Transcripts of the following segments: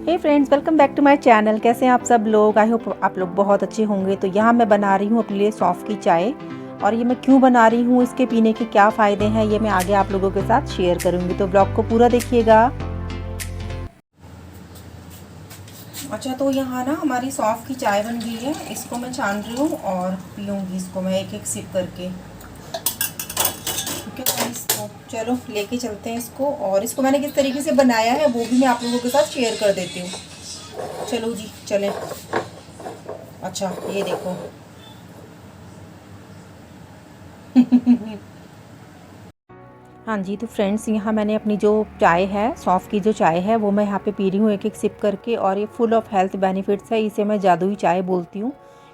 Hey friends, welcome back to my channel. कैसे हैं आप सब लोग? आई होप आप लोग बहुत अच्छे होंगे। तो यहाँ मैं बना रही हूँ अपने लिए सौंफ की चाय, और ये मैं क्यों बना रही हूँ, इसके पीने के क्या फ़ायदे हैं, ये मैं आगे आप लोगों के साथ शेयर करूँगी। तो ब्लॉग को पूरा देखिएगा। अच्छा, तो यहाँ ना हमारी सौंफ की चाय बन गई है। इसको मैं छान रही हूँ और पीऊँगी इसको मैं एक एक सिप करके। ठीक है, इसको चलो लेके चलते हैं इसको। और इसको मैंने किस तरीके से बनाया है वो भी मैं आप लोगों के साथ शेयर कर देती हूँ। चलो जी चलें। अच्छा, ये देखो। हाँ जी, तो फ्रेंड्स, यहाँ मैंने अपनी जो चाय है, सौंफ की जो चाय है, वो मैं यहाँ पे पी रही हूँ एक एक सिप करके। और ये फुल ऑफ हेल्थ बेनिफिट्स है। इसे मैं जादुई चाय बोलती हूँ,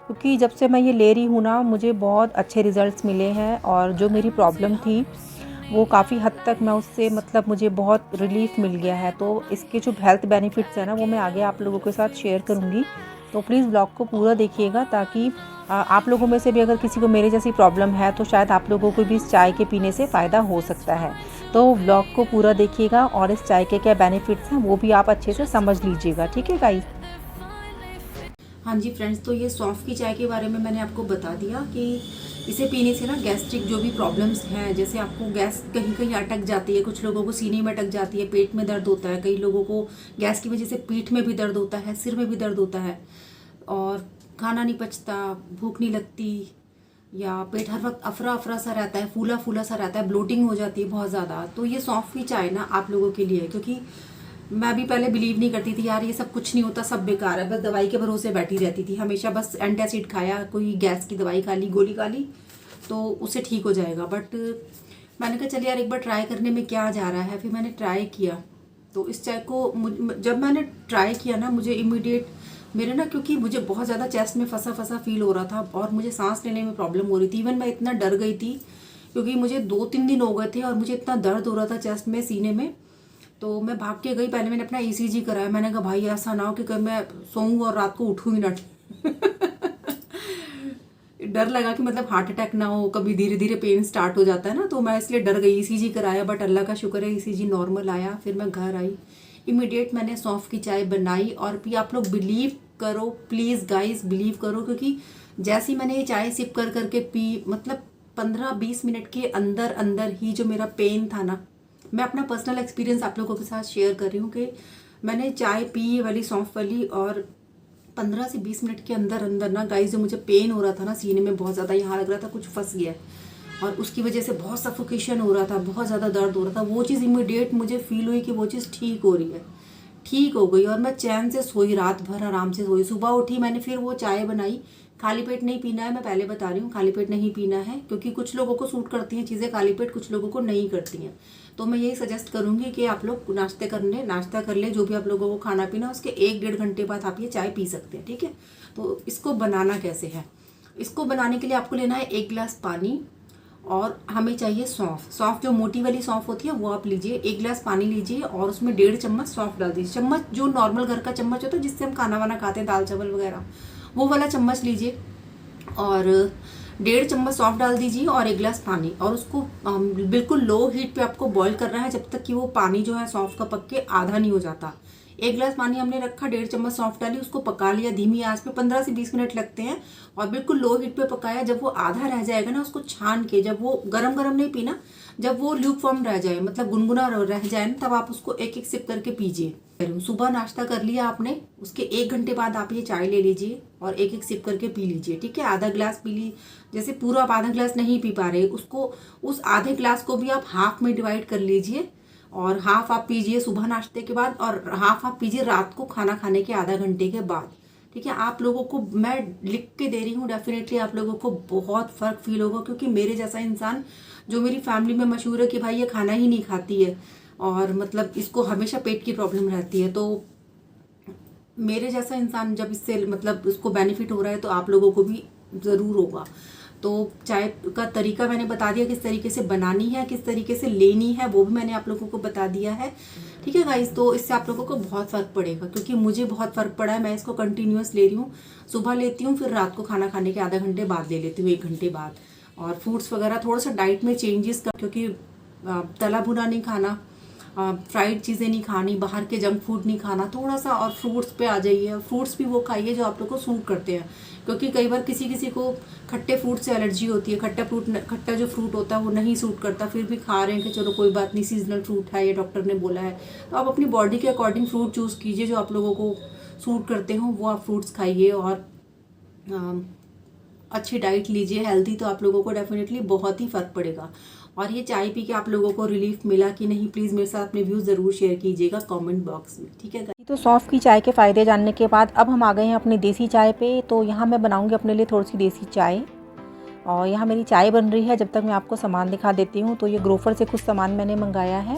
क्योंकि जब से मैं ये ले रही हूँ ना, मुझे बहुत अच्छे रिज़ल्ट्स मिले हैं। और जो मेरी प्रॉब्लम थी वो काफ़ी हद तक मैं उससे मतलब मुझे बहुत रिलीफ मिल गया है। तो इसके जो हेल्थ बेनिफिट्स हैं ना, वो मैं आगे आप लोगों के साथ शेयर करूँगी। तो प्लीज़ ब्लॉग को पूरा देखिएगा, ताकि आप लोगों में से भी अगर किसी को मेरे जैसी प्रॉब्लम है तो शायद आप लोगों को भी इस चाय के पीने से फ़ायदा हो सकता है। तो ब्लॉग को पूरा देखिएगा और इस चाय के क्या बेनिफिट्स हैं वो भी आप अच्छे से समझ लीजिएगा। ठीक है गाइस? हाँ जी फ्रेंड्स, तो ये सौंफ की चाय के बारे में मैंने आपको बता दिया कि इसे पीने से ना गैस्ट्रिक जो भी प्रॉब्लम्स हैं, जैसे आपको गैस कहीं कहीं अटक जाती है, कुछ लोगों को सीने में अटक जाती है, पेट में दर्द होता है, कई लोगों को गैस की वजह से पीठ में भी दर्द होता है, सिर में भी दर्द होता है, और खाना नहीं पचता, भूख नहीं लगती, या पेट हर वक्त अफरा अफरा सा रहता है, फूला फूला सा रहता है, ब्लोटिंग हो जाती है बहुत ज़्यादा। तो ये सौंफ की चाय ना आप लोगों के लिए है, क्योंकि मैं भी पहले बिलीव नहीं करती थी यार, ये सब कुछ नहीं होता, सब बेकार है, बस दवाई के भरोसे बैठी रहती थी हमेशा। बस एंटासिड खाया, कोई गैस की दवाई खा ली, गोली खा ली, तो उससे ठीक हो जाएगा। बट मैंने कहा चल यार, एक बार ट्राई करने में क्या जा रहा है। फिर मैंने ट्राई किया। तो इस चाय को जब मैंने ट्राई किया ना, मुझे इमीडिएट मेरे ना, क्योंकि मुझे बहुत ज़्यादा चेस्ट में फंसा फंसा फील हो रहा था और मुझे सांस लेने में प्रॉब्लम हो रही थी। इवन मैं इतना डर गई थी, क्योंकि मुझे 2-3 दिन हो गए थे और मुझे इतना दर्द हो रहा था चेस्ट में, सीने में। तो मैं भाग के गई, पहले मैंने अपना ईसीजी कराया। मैंने कहा भाई ऐसा ना हो कि कभी मैं सोऊं और रात को उठूं ही ना। डर लगा कि मतलब हार्ट अटैक ना हो, कभी धीरे धीरे पेन स्टार्ट हो जाता है ना, तो मैं इसलिए डर गई। ईसीजी कराया, बट अल्लाह का शुक्र है ईसीजी नॉर्मल आया। फिर मैं घर आई, इमीडिएट मैंने सौंफ की चाय बनाई और पी। आप लोग बिलीव करो, प्लीज़ गाइस बिलीव करो, क्योंकि जैसी मैंने ये चाय सिप कर करके पी, मतलब 15-20 मिनट के अंदर अंदर ही जो मेरा पेन था ना, मैं अपना पर्सनल एक्सपीरियंस आप लोगों के साथ शेयर कर रही हूँ कि मैंने चाय पी ये वाली सौंफ वाली, और 15 से 20 मिनट के अंदर अंदर ना गाइस, जो मुझे पेन हो रहा था ना सीने में बहुत ज़्यादा, यहाँ लग रहा था कुछ फंस गया है और उसकी वजह से बहुत सफोकेशन हो रहा था, बहुत ज़्यादा दर्द हो रहा था, वो चीज़ इमीडिएट मुझे फील हुई कि वो चीज़ ठीक हो रही है, ठीक हो गई। और मैं चैन से सोई, रात भर आराम से सोई। सुबह उठी, मैंने फिर वो चाय बनाई। खाली पेट नहीं पीना है, मैं पहले बता रही हूँ, खाली पेट नहीं पीना है, क्योंकि कुछ लोगों को सूट करती हैं चीज़ें खाली पेट, कुछ लोगों को नहीं करती हैं। तो मैं यही सजेस्ट करूँगी कि आप लोग नाश्ता कर ले, जो भी आप लोगों को खाना पीना, उसके 1-1.5 घंटे बाद आप ये चाय पी सकते हैं। ठीक है? तो इसको बनाना कैसे है? इसको बनाने के लिए आपको लेना है 1 गिलास पानी, और हमें चाहिए सौंफ। सौंफ जो मोटी वाली सौंफ होती है वो आप लीजिए। 1 गिलास पानी लीजिए और उसमें 1.5 चम्मच सौंफ डाल दीजिए। चम्मच जो नॉर्मल घर का चम्मच होता है जिससे हम खाना वाना खाते हैं, दाल चावल वगैरह, वो वाला चम्मच लीजिए। और 1.5 चम्मच सौंफ डाल दीजिए और 1 गिलास पानी, और उसको बिल्कुल लो हीट पे आपको बॉईल करना है, जब तक कि वो पानी जो है सौंफ का पक के आधा नहीं हो जाता। 1 गिलास पानी हमने रखा, 1.5 चम्मच सौंफ डाली, उसको पका लिया धीमी आंच पे। 15 से 20 मिनट लगते हैं, और बिल्कुल लो हीट पे पकाया। जब वो आधा रह जाएगा ना, उसको छान के, जब वो गरम गरम नहीं पीना, जब वो ल्यूक फॉर्म रह जाए, मतलब गुनगुना रह जाए ना, तब आप उसको एक एक सिप करके पीजिए। सुबह नाश्ता कर लिया आपने, उसके 1 घंटे बाद आप ये चाय ले लीजिए और एक एक सिप करके पी लीजिए। ठीक है? आधा गिलास पी ली। जैसे पूरा आप आधा गिलास नहीं पी पा रहे, उसको, उस आधे गिलास को भी आप हाफ में डिवाइड कर लीजिए, और हाफ आप पीजिए सुबह नाश्ते के बाद, और हाफ आप पीजिए रात को खाना खाने के आधा घंटे के बाद। ठीक है? आप लोगों को मैं लिख के दे रही हूँ, डेफिनेटली आप लोगों को बहुत फर्क फील होगा, क्योंकि मेरे जैसा इंसान जो मेरी फैमिली में मशहूर है कि भाई ये खाना ही नहीं खाती है, और मतलब इसको हमेशा पेट की प्रॉब्लम रहती है, तो मेरे जैसा इंसान जब इससे मतलब उसको बेनिफिट हो रहा है, तो आप लोगों को भी ज़रूर होगा। तो चाय का तरीका मैंने बता दिया, किस तरीके से बनानी है, किस तरीके से लेनी है, वो भी मैंने आप लोगों को बता दिया है। ठीक है गाइस? तो इससे आप लोगों को बहुत फ़र्क पड़ेगा, क्योंकि मुझे बहुत फ़र्क पड़ा है। मैं इसको कंटिन्यूअस ले रही हूँ, सुबह लेती हूँ, फिर रात को खाना खाने के आधा घंटे बाद ले लेती हूँ, 1 घंटे बाद। और फ्रूट्स वगैरह थोड़ा सा डाइट में चेंजेस कर, क्योंकि तला भुना नहीं खाना, फ्राइड चीज़ें नहीं खानी, बाहर के जंक फूड नहीं खाना थोड़ा सा, और फ्रूट्स पे आ जाइए। फ्रूट्स भी वो खाइए जो आप लोग को सूट करते हैं, क्योंकि कई बार किसी किसी को खट्टे फ्रूट से एलर्जी होती है, खट्टा जो फ्रूट होता है वो नहीं सूट करता, फिर भी खा रहे हैं कि चलो कोई बात नहीं, सीजनल फ्रूट है, ये डॉक्टर ने बोला है। तो आप अपनी बॉडी के अकॉर्डिंग फ्रूट चूज़ कीजिए जो आप लोगों को सूट करते हो, वो आप फ्रूट्स खाइए। और अच्छी डाइट लीजिए हेल्दी, तो आप लोगों को डेफिनेटली बहुत ही फ़र्क पड़ेगा। और ये चाय पी के आप लोगों को रिलीफ मिला कि नहीं, प्लीज़ मेरे साथ अपने व्यूज़ ज़रूर शेयर कीजिएगा कमेंट बॉक्स में, ठीक है। तो सौंफ की चाय के फ़ायदे जानने के बाद अब हम आ गए हैं अपनी देसी चाय पे। तो यहाँ मैं बनाऊँगी अपने लिए थोड़ी सी देसी चाय, और यहाँ मेरी चाय बन रही है। जब तक मैं आपको सामान दिखा देती हूँ। तो ये ग्रोफर से कुछ सामान मैंने मंगाया है।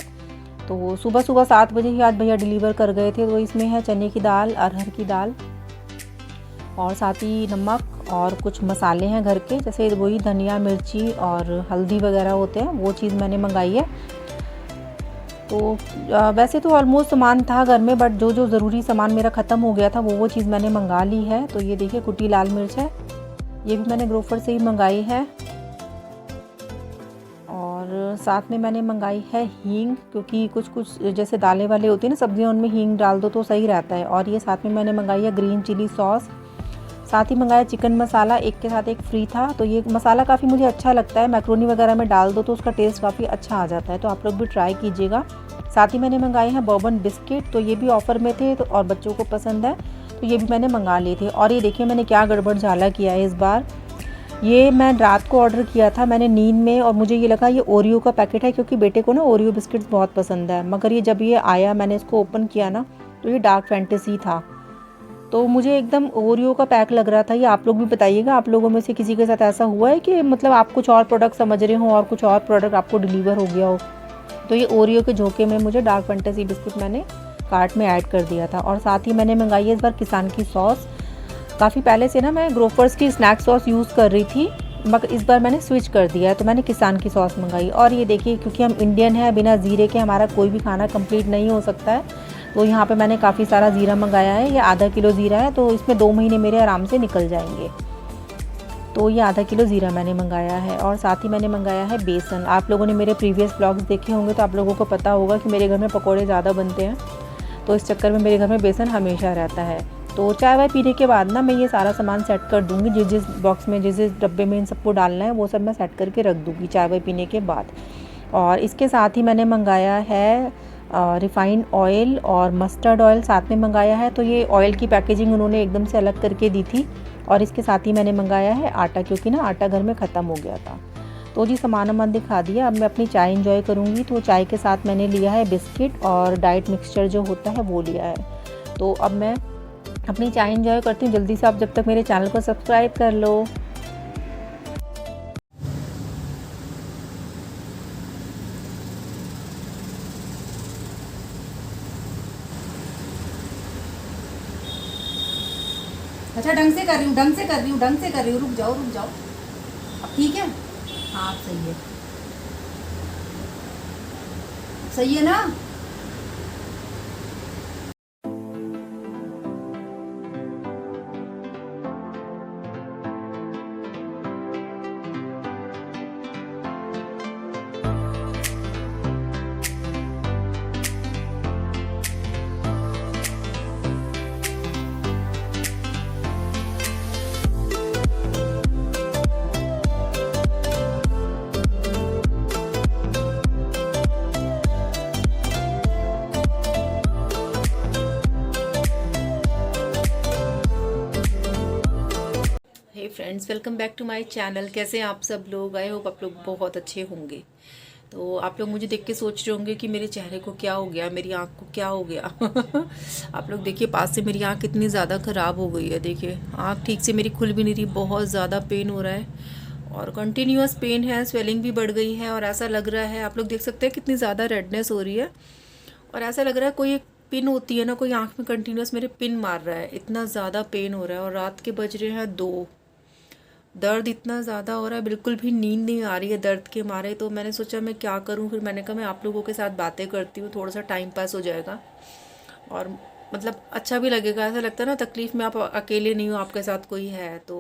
तो सुबह 7 बजे ही आज भैया डिलीवर कर गए थे। तो इसमें है चने की दाल, अरहर की दाल, और साथ ही नमक और कुछ मसाले हैं घर के, जैसे वही धनिया, मिर्ची और हल्दी वगैरह होते हैं, वो चीज़ मैंने मंगाई है। तो वैसे तो ऑलमोस्ट सामान था घर में, बट जो जो ज़रूरी सामान मेरा ख़त्म हो गया था वो चीज़ मैंने मंगा ली है। तो ये देखिए कुटी लाल मिर्च है, ये भी मैंने ग्रोफर से ही मंगाई है। और साथ में मैंने मंगाई है हींग, क्योंकि कुछ कुछ जैसे दालें वाले होती हैं ना सब्जियां, उनमें हींग डाल दो तो सही रहता है। और ये साथ में मैंने मंगाई है ग्रीन चिली सॉस, साथ ही मंगाया चिकन मसाला, एक के साथ एक फ्री था। तो ये मसाला काफ़ी मुझे अच्छा लगता है, मैक्रोनी वगैरह में डाल दो तो उसका टेस्ट काफ़ी अच्छा आ जाता है, तो आप लोग भी ट्राई कीजिएगा। साथ ही मैंने मंगाए हैं बॉर्बन बिस्किट, तो ये भी ऑफ़र में थे तो और बच्चों को पसंद है, तो ये भी मैंने मंगा लिए थे। और ये देखिए मैंने क्या गड़बड़ झाला किया है इस बार। ये मैं रात को ऑर्डर किया था मैंने नींद में, और मुझे ये लगा ये ओरियो का पैकेट है, क्योंकि बेटे को ना ओरियो बिस्किट्स बहुत पसंद है। मगर ये जब ये आया, मैंने इसको ओपन किया ना, तो ये डार्क फैंटेसी था। तो मुझे एकदम ओरियो का पैक लग रहा था। ये आप लोग भी बताइएगा, आप लोगों में से किसी के साथ ऐसा हुआ है कि मतलब आप कुछ और प्रोडक्ट समझ रहे हो और कुछ और प्रोडक्ट आपको डिलीवर हो गया हो। तो ये ओरियो के झोंके में मुझे डार्क फैंटेसी बिस्कुट मैंने कार्ट में ऐड कर दिया था। और साथ ही मैंने मंगाई है इस बार किसान की सॉस। काफ़ी पहले से ना मैं ग्रोफर्स की स्नैक सॉस यूज़ कर रही थी, मगर इस बार मैंने स्विच कर दिया है, तो मैंने किसान की सॉस मंगाई। और ये देखिए क्योंकि हम इंडियन हैं, बिना ज़ीरे के हमारा कोई भी खाना कंप्लीट नहीं हो सकता है, तो यहाँ पे मैंने काफ़ी सारा ज़ीरा मंगाया है। ये आधा किलो ज़ीरा है, तो इसमें 2 महीने मेरे आराम से निकल जाएंगे। तो ये आधा किलो ज़ीरा मैंने मंगाया है। और साथ ही मैंने मंगाया है बेसन। आप लोगों ने मेरे प्रीवियस ब्लॉग्स देखे होंगे तो आप लोगों को पता होगा कि मेरे घर में पकौड़े ज़्यादा बनते हैं, तो इस चक्कर में मेरे घर में बेसन हमेशा रहता है। तो चाय वाय पीने के बाद ना मैं ये सारा सामान सेट कर दूँगी, जिस जिस बॉक्स में, जिस जिस डब्बे में इन सबको डालना है वो सब मैं सेट करके रख दूँगी चाय वाय पीने के बाद। और इसके साथ ही मैंने मंगाया है रिफ़ाइंड ऑयल और मस्टर्ड ऑयल साथ में मंगाया है। तो ये ऑयल की पैकेजिंग उन्होंने एकदम से अलग करके दी थी। और इसके साथ ही मैंने मंगाया है आटा, क्योंकि ना आटा घर में ख़त्म हो गया था। तो जी सामान दिखा दिया, अब मैं अपनी चाय एंजॉय करूँगी। तो चाय के साथ मैंने लिया है बिस्किट और डाइट मिक्सचर जो होता है वो लिया है। तो अब मैं अपनी चाय एंजॉय करती हूँ। जल्दी से आप जब तक मेरे चैनल को सब्सक्राइब कर लो। अच्छा ढंग से कर रही हूँ, ढंग से कर रही हूँ, ढंग से कर रही हूँ, रुक जाओ रुक जाओ। अब ठीक है, हाँ अब सही है, सही है ना। Hey friends, welcome back to my channel. कैसे हैं आप सब लोग? आई होप आप लोग बहुत अच्छे होंगे। तो आप लोग मुझे देख के सोच रहे होंगे कि मेरे चेहरे को क्या हो गया, मेरी आँख को क्या हो गया। आप लोग देखिए पास से मेरी आँख कितनी ज़्यादा ख़राब हो गई है। देखिए आँख ठीक से मेरी खुल भी नहीं रही, बहुत ज़्यादा पेन हो रहा है और कंटिन्यूअस पेन है, स्वेलिंग भी बढ़ गई है। और ऐसा लग रहा है, आप लोग देख सकते हैं कितनी ज़्यादा रेडनेस हो रही है। और ऐसा लग रहा है कोई एक पिन होती है ना, कोई आँख में कंटिन्यूअस मेरे पिन मार रहा है, इतना ज़्यादा पेन हो रहा है। और रात के बज रहे हैं 2, दर्द इतना ज़्यादा हो रहा है, बिल्कुल भी नींद नहीं आ रही है दर्द के मारे। तो मैंने सोचा मैं क्या करूं, फिर मैंने कहा मैं आप लोगों के साथ बातें करती हूँ, थोड़ा सा टाइम पास हो जाएगा और मतलब अच्छा भी लगेगा। ऐसा लगता है ना तकलीफ़ में आप अकेले नहीं हो, आपके साथ कोई है। तो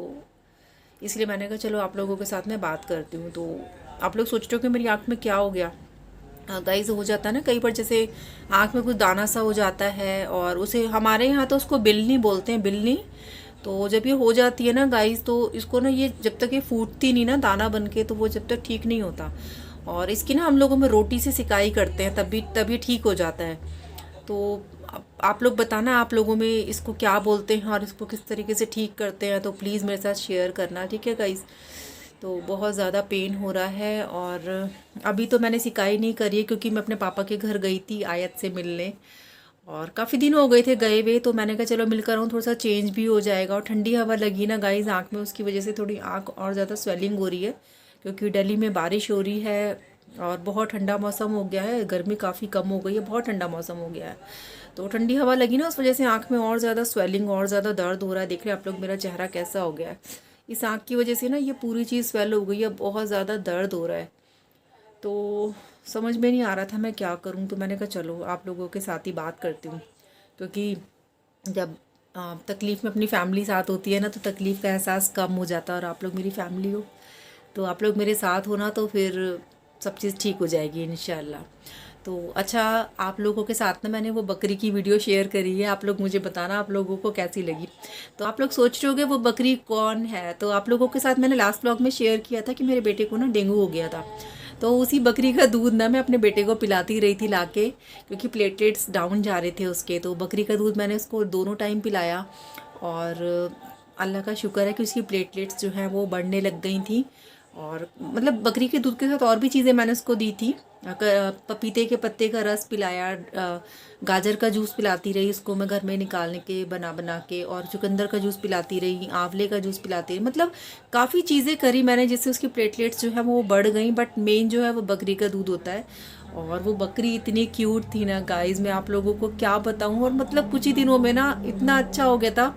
इसलिए मैंने कहा चलो आप लोगों के साथ मैं बात करती हूँ। तो आप लोग सोच रहे हो कि मेरी आँख में क्या हो गया, गाइस हो जाता है ना कई बार, जैसे आँख में कुछ दाना सा हो जाता है, और उसे हमारे यहाँ तो उसको बिल्ली बोलते हैं, बिल्ली। तो जब ये हो जाती है ना गाइस, तो इसको ना, ये जब तक ये फूटती नहीं ना दाना बन के, तो वो जब तक ठीक नहीं होता। और इसकी ना हम लोगों में रोटी से सिकाई करते हैं, तब ये ठीक हो जाता है। तो आप लोग बताना आप लोगों में इसको क्या बोलते हैं और इसको किस तरीके से ठीक करते हैं, तो प्लीज़ मेरे साथ शेयर करना, ठीक है गाइस। तो बहुत ज़्यादा पेन हो रहा है, और अभी तो मैंने सिकाई नहीं करी है क्योंकि मैं अपने पापा के घर गई थी आयत से मिलने, और काफ़ी दिन हो गए थे गए हुए, तो मैंने कहा चलो मिलकर आऊँ, थोड़ा सा चेंज भी हो जाएगा। और ठंडी हवा लगी ना गाइस आँख में, उसकी वजह से थोड़ी आँख और ज़्यादा स्वेलिंग हो रही है, क्योंकि दिल्ली में बारिश हो रही है और बहुत ठंडा मौसम हो गया है, गर्मी काफ़ी कम हो गई है, बहुत ठंडा मौसम हो गया है। तो ठंडी हवा लगी ना, उस वजह से आँख में और ज़्यादा स्वेलिंग और ज़्यादा दर्द हो रहा है। देख रहे हैं आप लोग मेरा चेहरा कैसा हो गया है, इस आँख की वजह से ना ये पूरी चीज़ स्वेल हो गई है, बहुत ज़्यादा दर्द हो रहा है। तो समझ में नहीं आ रहा था मैं क्या करूं, तो मैंने कहा चलो आप लोगों के साथ ही बात करती हूँ, क्योंकि जब तकलीफ़ में अपनी फैमिली साथ होती है ना, तो तकलीफ़ का एहसास कम हो जाता है। और आप लोग मेरी फैमिली हो, तो आप लोग मेरे साथ हो ना, तो फिर सब चीज़ ठीक हो जाएगी इंशाल्लाह। तो अच्छा, आप लोगों के साथ ना मैंने वो बकरी की वीडियो शेयर करी है, आप लोग मुझे बताना आप लोगों को कैसी लगी। तो आप लोग सोच रहे होगे वो बकरी कौन है, तो आप लोगों के साथ मैंने लास्ट ब्लॉग में शेयर किया था कि मेरे बेटे को ना डेंगू हो गया था, तो उसी बकरी का दूध ना मैं अपने बेटे को पिलाती रही थी लाके, क्योंकि प्लेटलेट्स डाउन जा रहे थे उसके। तो बकरी का दूध मैंने उसको दोनों टाइम पिलाया, और अल्लाह का शुक्र है कि उसकी प्लेटलेट्स जो हैं वो बढ़ने लग गई थी। और मतलब बकरी के दूध के साथ और भी चीज़ें मैंने उसको दी थी, पपीते के पत्ते का रस पिलाया, गाजर का जूस पिलाती रही उसको मैं घर में निकालने के बना बना के, और चुकंदर का जूस पिलाती रही, आंवले का जूस पिलाती रही, मतलब काफ़ी चीज़ें करी मैंने जिससे उसकी प्लेटलेट्स जो है वो बढ़ गई। बट मेन जो है वो बकरी का दूध होता है, और वो बकरी इतनी क्यूट थी ना गाइस, मैं आप लोगों को क्या बताऊं। और मतलब कुछ ही दिनों में ना इतना अच्छा हो गया था,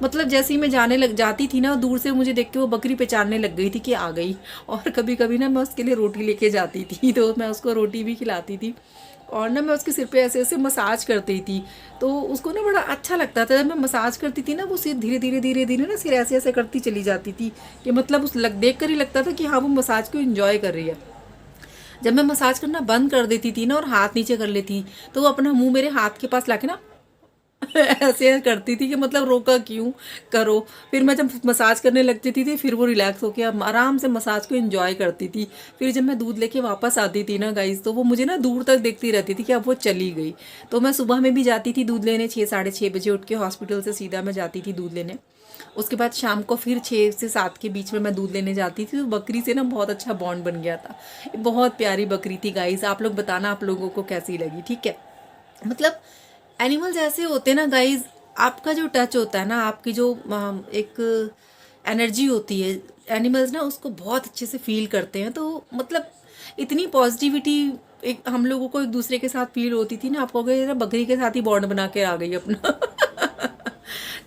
मतलब जैसे ही मैं जाने लग जाती थी ना, दूर से मुझे देख के वो बकरी पहचानने लग गई थी कि आ गई। और कभी कभी ना मैं उसके लिए रोटी लेके जाती थी, तो मैं उसको रोटी भी खिलाती थी, और ना मैं उसके सिर पे ऐसे ऐसे मसाज करती थी, तो उसको ना बड़ा अच्छा लगता था। जब मैं मसाज करती थी ना, वो सिर धीरे धीरे धीरे धीरे ना सिर ऐसे ऐसे करती चली जाती थी, कि मतलब उस देख कर ही लगता था कि हाँ वो मसाज को इंजॉय कर रही है। जब मैं मसाज करना बंद कर देती थी ना और हाथ नीचे कर लेती, तो वो अपना मुंह मेरे हाथ के पास लाके ना ऐसे करती थी कि मतलब रोका क्यों, करो। फिर मैं जब मसाज करने लगती थी फिर वो रिलैक्स होकर अब आराम से मसाज को एंजॉय करती थी। फिर जब मैं दूध लेके वापस आती थी ना गाइस, तो वो मुझे ना दूर तक देखती रहती थी कि अब वो चली गई। तो मैं सुबह में भी जाती थी दूध लेने, 6-6:30 बजे उठ के हॉस्पिटल से सीधा मैं जाती थी दूध लेने। उसके बाद शाम को फिर 6 से 7 के बीच में मैं दूध लेने जाती थी। तो बकरी से ना बहुत अच्छा बॉन्ड बन गया था, बहुत प्यारी बकरी थी गाइस। आप लोग बताना आप लोगों को कैसी लगी, ठीक है। मतलब एनिमल्स ऐसे होते हैं ना गाइज, आपका जो टच होता है ना, आपकी जो एक एनर्जी होती है, एनिमल्स ना उसको बहुत अच्छे से फील करते हैं। तो मतलब इतनी पॉजिटिविटी एक हम लोगों को एक दूसरे के साथ फील होती थी ना, आप कहोगे ना बकरी के साथ ही बॉन्ड बना के आ गई अपना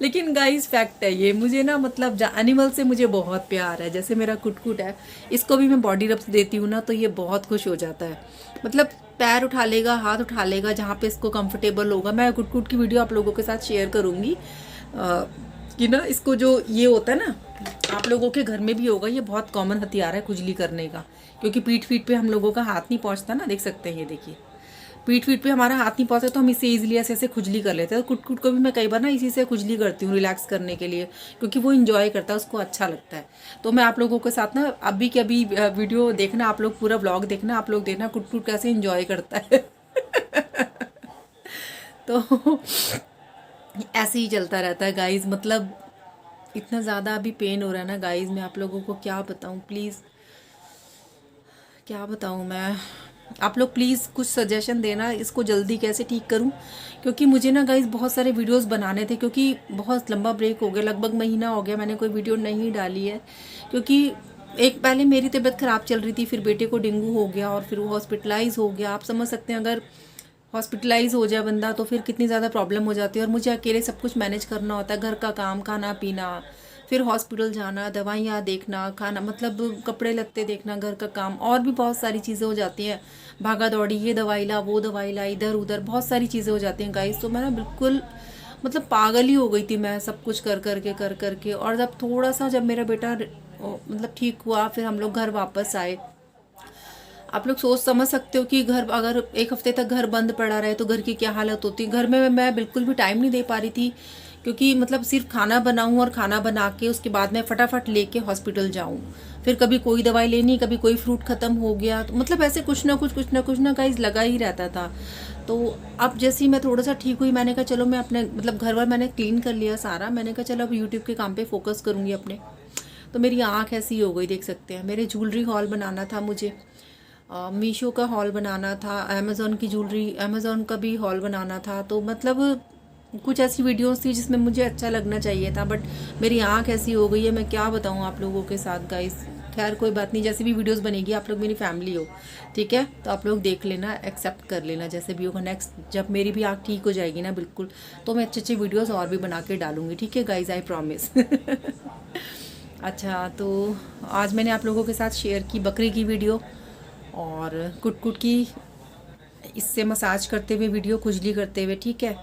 लेकिन गाइस फैक्ट है ये, मुझे ना मतलब एनिमल से मुझे बहुत प्यार है। जैसे मेरा कुटकुट है, इसको भी मैं बॉडी रब्स देती हूँ ना, तो ये बहुत खुश हो जाता है। मतलब पैर उठा लेगा, हाथ उठा लेगा जहाँ पे इसको कंफर्टेबल होगा। मैं कुटकुट की वीडियो आप लोगों के साथ शेयर करूँगी कि ना इसको जो ये होता है ना, आप लोगों के घर में भी होगा, ये बहुत कॉमन हथियार है खुजली करने का, क्योंकि पीठ पीठ पे हम लोगों का हाथ नहीं पहुँचता ना, देख सकते हैं ये देखिए, पीठ पीठ पे हमारा हाथ नहीं पहुंचता, तो हम इसे इजीली ऐसे ऐसे खुजली कर लेते हैं। तो कुट कुट को भी मैं कई बार ना इसी से खुजली करती हूँ रिलैक्स करने के लिए, क्योंकि वो इंजॉय करता है, उसको अच्छा लगता है। तो मैं आप लोगों के साथ ना अभी के अभी वीडियो देखना, आप लोग पूरा व्लॉग देखना, आप लोग देखना कुट कुट कैसे इंजॉय करता है तो ऐसे ही चलता रहता है गाइज। मतलब इतना ज़्यादा अभी पेन हो रहा है ना गाइज, मैं आप लोगों को क्या बताऊँ, प्लीज़ क्या बताऊँ मैं। आप लोग प्लीज़ कुछ सजेशन देना, इसको जल्दी कैसे ठीक करूं, क्योंकि मुझे ना गाइस बहुत सारे वीडियोस बनाने थे, क्योंकि बहुत लंबा ब्रेक हो गया, लगभग महीना हो गया मैंने कोई वीडियो नहीं डाली है। क्योंकि एक पहले मेरी तबीयत ख़राब चल रही थी, फिर बेटे को डेंगू हो गया, और फिर वो हॉस्पिटलाइज हो गया। आप समझ सकते हैं अगर हॉस्पिटलाइज हो जाए बंदा तो फिर कितनी ज़्यादा प्रॉब्लम हो जाती है। और मुझे अकेले सब कुछ मैनेज करना होता है, घर का काम, खाना पीना, फिर हॉस्पिटल जाना, दवाइयाँ देखना, खाना, मतलब कपड़े लत्ते देखना, घर का काम, और भी बहुत सारी चीज़ें हो जाती हैं, भागा दौड़ी, ये दवाई ला, वो दवाई ला, इधर उधर बहुत सारी चीज़ें हो जाती हैं गाइस। तो मैं ना बिल्कुल मतलब पागल ही हो गई थी मैं, सब कुछ कर करके। और जब थोड़ा सा जब मेरा बेटा मतलब ठीक हुआ, फिर हम लोग घर वापस आए। आप लोग सोच समझ सकते हो कि घर अगर एक हफ्ते तक घर बंद पड़ा रहे तो घर की क्या हालत होती है। घर में मैं बिल्कुल भी टाइम नहीं दे पा रही थी, क्योंकि मतलब सिर्फ खाना बनाऊं और खाना बना के उसके बाद मैं फटाफट लेके हॉस्पिटल जाऊं, फिर कभी कोई दवाई लेनी, कभी कोई फ्रूट ख़त्म हो गया, तो मतलब ऐसे कुछ ना गाइस लगा ही रहता था। तो अब जैसे ही मैं थोड़ा सा ठीक हुई, मैंने कहा चलो मैं अपने मतलब घर वर मैंने क्लीन कर लिया सारा, मैंने कहा चलो अब यूट्यूब के काम पे फोकस करूँगी अपने। तो मेरी आँख ऐसी हो गई, देख सकते हैं। मेरे ज्वेलरी हॉल बनाना था मुझे, मीशो का हॉल बनाना था, अमेज़ॉन की ज्वेलरी, अमेज़ॉन का भी हॉल बनाना था। तो मतलब कुछ ऐसी वीडियोस थी जिसमें मुझे अच्छा लगना चाहिए था, बट मेरी आंख ऐसी हो गई है, मैं क्या बताऊं आप लोगों के साथ गाइस। खैर कोई बात नहीं, जैसी भी वीडियोस बनेगी आप लोग मेरी फैमिली हो, ठीक है, तो आप लोग देख लेना, एक्सेप्ट कर लेना जैसे भी होगा। नेक्स्ट जब मेरी भी आंख ठीक हो जाएगी ना बिल्कुल, तो मैं अच्छी अच्छी वीडियोस और भी बना के डालूंगी, ठीक है गाइज, आई प्रॉमिस। अच्छा, तो आज मैंने आप लोगों के साथ शेयर की बकरी की वीडियो और कुट की इससे मसाज करते हुए वीडियो, खुजली करते हुए, ठीक है।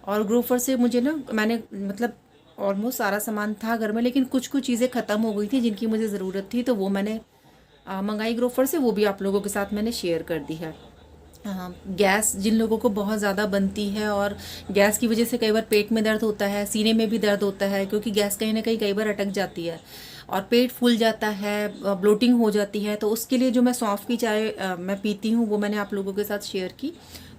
और ग्रोफर से मुझे ना, मैंने मतलब ऑलमोस्ट सारा सामान था घर में, लेकिन कुछ चीज़ें ख़त्म हो गई थी जिनकी मुझे ज़रूरत थी, तो वो मैंने मंगाई ग्रोफर से, वो भी आप लोगों के साथ मैंने शेयर कर दी है। गैस जिन लोगों को बहुत ज़्यादा बनती है और गैस की वजह से कई बार पेट में दर्द होता है, सीने में भी दर्द होता है, क्योंकि गैस कहीं ना कहीं कई बार अटक जाती है और पेट फूल जाता है, ब्लोटिंग हो जाती है, तो उसके लिए जो मैं सौंफ की चाय मैं पीती हूँ, वो मैंने आप लोगों के साथ शेयर की।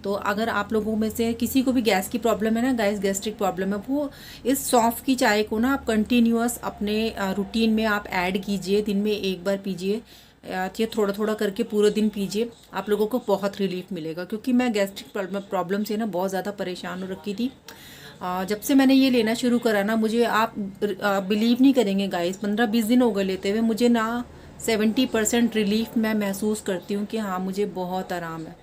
तो अगर आप लोगों में से किसी को भी गैस की प्रॉब्लम है ना गाइस, गैस्ट्रिक प्रॉब्लम है, वो इस सौंफ की चाय को ना आप कंटिन्यूअस अपने रूटीन में आप ऐड कीजिए, दिन में एक बार पीजिए, ये थोड़ा थोड़ा करके पूरे दिन पीजिए, आप लोगों को बहुत रिलीफ मिलेगा। क्योंकि मैं गैस्ट्रिक प्रॉब्लम से ना बहुत ज़्यादा परेशान हो रखी थी। जब से मैंने ये लेना शुरू करा ना, मुझे आप बिलीव नहीं करेंगे गाइस, 15-20 दिन हो गए लेते हुए, मुझे ना 70% रिलीफ मैं महसूस करती हूँ कि हाँ मुझे बहुत आराम है।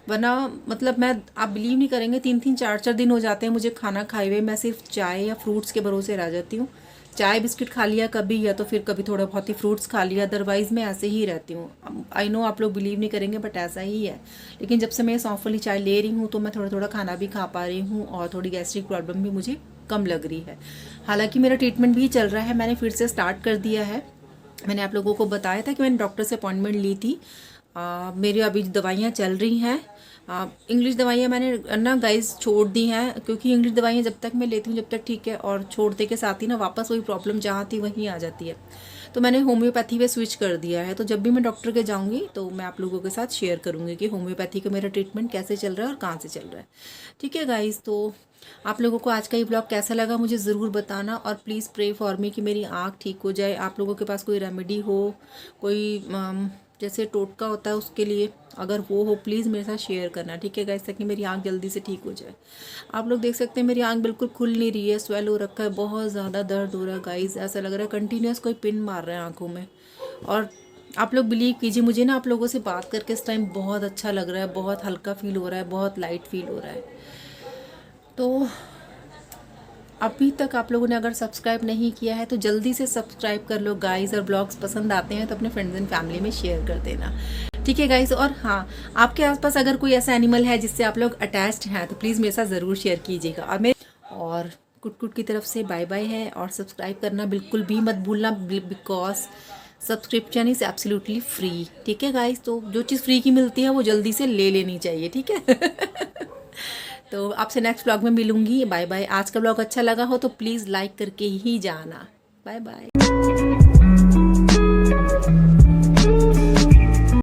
वरना मतलब मैं, आप बिलीव नहीं करेंगे, 3-3 4-4 दिन हो जाते हैं मुझे खाना खाए हुए, मैं सिर्फ चाय या फ्रूट्स के भरोसे रह जाती हूँ। चाय बिस्किट खा लिया कभी, या तो फिर कभी थोड़ा बहुत ही फ्रूट्स खा लिया, अदरवाइज़ मैं ऐसे ही रहती हूँ। आई नो आप लोग बिलीव नहीं करेंगे, बट ऐसा ही है। लेकिन जब से मैं सौंफ वाली चाय ले रही हूँ, तो मैं थोड़ा थोड़ा खाना भी खा पा रही हूँ और थोड़ी गैस्ट्रिक प्रॉब्लम भी मुझे कम लग रही है। हालांकि मेरा ट्रीटमेंट भी चल रहा है, मैंने फिर से स्टार्ट कर दिया है। मैंने आप लोगों को बताया था कि मैंने डॉक्टर से अपॉइंटमेंट ली थी। मेरी अभी दवाइयाँ चल रही हैं। इंग्लिश दवाइयाँ मैंने ना गाइस छोड़ दी हैं, क्योंकि इंग्लिश दवाइयाँ जब तक मैं लेती हूँ जब तक ठीक है, और छोड़ते के साथ ही ना वापस वही प्रॉब्लम जहाँ थी वहीं आ जाती है। तो मैंने होम्योपैथी पे स्विच कर दिया है। तो जब भी मैं डॉक्टर के जाऊँगी तो मैं आप लोगों के साथ शेयर करूँगी कि होम्योपैथी का मेरा ट्रीटमेंट कैसे चल रहा है और कहाँ से चल रहा है, ठीक है गाइज़। तो आप लोगों को आज का ये ब्लॉग कैसा लगा मुझे ज़रूर बताना, और प्लीज़ प्रे फॉर मी कि मेरी आँख ठीक हो जाए। आप लोगों के पास कोई रेमेडी हो, कोई जैसे टोटका होता है उसके लिए, अगर वो हो प्लीज़ मेरे साथ शेयर करना, ठीक है गाइस, ताकि मेरी आंख जल्दी से ठीक हो जाए। आप लोग देख सकते हैं मेरी आंख बिल्कुल खुल नहीं रही है, स्वेल हो रखा है, बहुत ज़्यादा दर्द हो रहा है गाइस, ऐसा लग रहा है कंटिन्यूस कोई पिन मार रहा है आंखों में। और आप लोग बिलीव कीजिए, मुझे ना आप लोगों से बात करके इस टाइम बहुत अच्छा लग रहा है, बहुत हल्का फील हो रहा है, बहुत लाइट फील हो रहा है। तो अभी तक आप लोगों ने अगर सब्सक्राइब नहीं किया है तो जल्दी से सब्सक्राइब कर लो गाइस, और ब्लॉग्स पसंद आते हैं तो अपने फ्रेंड्स एंड फैमिली में शेयर कर देना, ठीक है गाइस। और हाँ, आपके आसपास अगर कोई ऐसा एनिमल है जिससे आप लोग अटैच्ड हैं तो प्लीज़ मेरे साथ ज़रूर शेयर कीजिएगा। और कुट की तरफ से बाय बाय है, और सब्सक्राइब करना बिल्कुल भी मत भूलना, because subscription is absolutely free, ठीक है गाइस। तो जो चीज़ फ्री की मिलती है वो जल्दी से ले लेनी चाहिए, ठीक है। तो आपसे नेक्स्ट ब्लॉग में मिलूंगी, बाय बाय। आज का ब्लॉग अच्छा लगा हो तो प्लीज़ लाइक करके ही जाना, बाय बाय।